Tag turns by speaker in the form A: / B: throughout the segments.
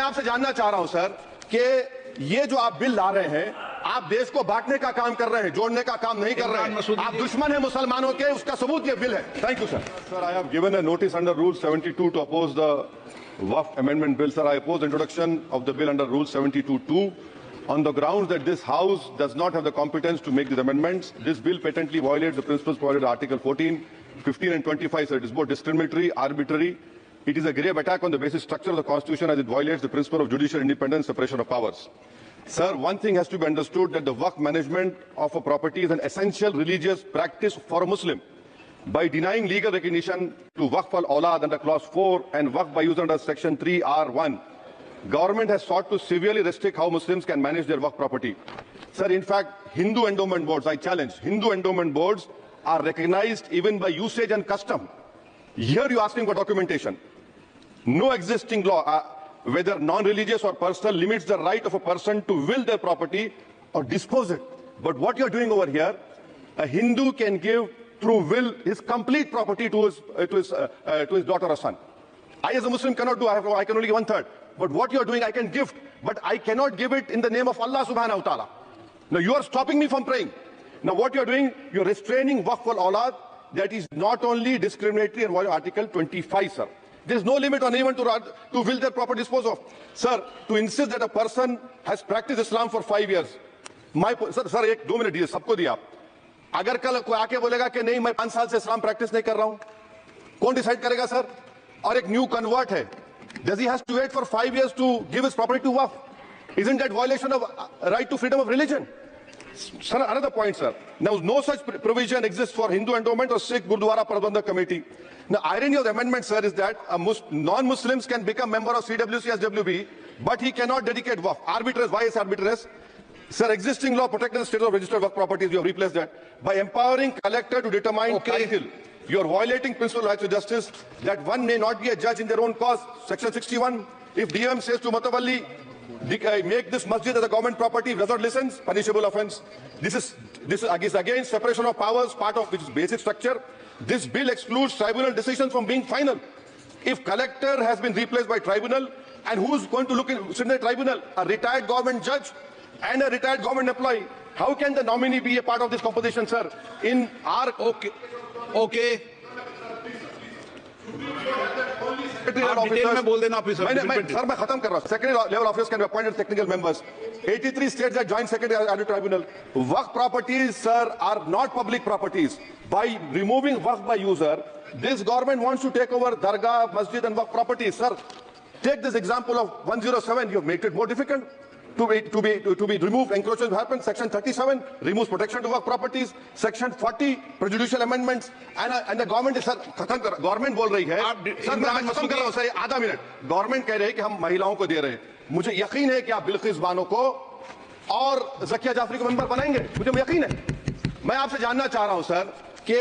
A: मैं आपसे जानना चाह रहा हूं सर कि ये जो आप बिल ला रहे हैं, आप देश को बांटने का काम कर रहे हैं, जोड़ने का काम नहीं कर रहे हैं। आप दुश्मन हैं मुसलमानों के, उसका सबूत ये बिल है। Thank you sir. Sir, I have given a notice under rule 72 to oppose the Waqf amendment bill. Sir, I oppose introduction of the bill under rule 72(2) on the grounds that this house does not have the competence to make these amendments. This bill patently violates the principles provided in Article 14, 15 and 25. Sir, it is both discriminatory, arbitrary. It is a grave attack on the basic structure of the Constitution as it violates the principle of judicial independence, separation of powers. Sir, one thing has to be understood, that the Waqf management of a property is an essential religious practice for a Muslim. By denying legal recognition to Waqf al-Awlad under clause 4 and Waqf by use under section 3(r)(1), government has sought to severely restrict how Muslims can manage their Waqf property. Sir, in fact, Hindu endowment boards, I challenge, Hindu endowment boards are recognized even by usage and custom. Here you are asking for documentation. No existing law, whether non-religious or personal, limits the right of a person to will their property or dispose it. But what you are doing over here, a Hindu can give through will his complete property to his daughter or son. I as a Muslim cannot do, I can only give 1/3. But what you are doing, I can gift, but I cannot give it in the name of Allah subhanahu wa ta'ala. Now you are stopping me from praying. Now what you are doing, you are restraining Waqf al-Awlad. That is not only discriminatory and Article 25, sir. There is no limit on anyone to will their property dispose of. Sir, to insist that a person has practiced Islam for 5 years. Sir, एक 2 minute दिए, सबको दिया। अगर कल कोई आके बोलेगा कि नहीं मैं 5 साल से इस्लाम प्रैक्टिस नहीं कर रहा हूं, कौन डिसाइड करेगा सर? और एक न्यू कन्वर्ट है, does he has to wait for 5 years to give his property to Waqf? Isn't that violation of right to freedom of religion? Sir, another point, sir. Now, no such provision exists for Hindu endowment or Sikh Gurdwara Prabandhak Committee. The irony of the amendment, sir, is that non-Muslims can become member of CWC as WB, but he cannot dedicate Waqf. Arbitrary. Why is arbitrary? Sir, existing law protecting the status of registered Waqf properties, you have replaced that. By empowering collector to determine title, you are violating principle of right to justice, that one may not be a judge in their own cause. Section 61, if DM says to Matawalli, make this masjid as a government property, does not listen, punishable offence. This is against separation of powers, part of which is basic structure. This bill excludes tribunal decisions from being final. If collector has been replaced by tribunal, and who is going to sit in the tribunal? A retired government judge and a retired government employee. How can the nominee be a part of this composition, sir? In our
B: Okay. आप detail में बोल देना officer.
A: Sir मैं खत्म कर रहा हूं। Secondary level officers can be appointed technical members. 83 states that join secondary audit tribunal. Waqf properties, sir, are not public properties. By removing Waqf by user, this government wants to take over Dargah, Masjid and Waqf properties. Sir, take this example of 107. You have made it more difficult to be removed. Encroachment happens. Section 37 removes protection to Waqf properties. Section 40 prejudicial amendments. And the government is, sir, government बोल रही है, sir मैं खत्म कर रहा हूं sir, आधा minute. Government कह रही है कि हम महिलाओं को दे रहे हैं। मुझे यकीन है कि आप बिल्किस बानो को और ज़किया जाफरी को मेंबर बनाएंगे, मुझे यकीन है। मैं आपसे जानना चाह रहा हूं सर कि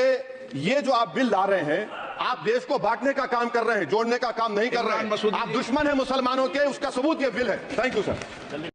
A: ये जो आप बिल ला रहे हैं, आप देश को बांटने का काम कर रहे हैं, जोड़ने का काम नहीं कर रहे हैं। आप दुश्मन हैं मुसलमानों के, उसका सबूत ये बिल है। Thank you sir.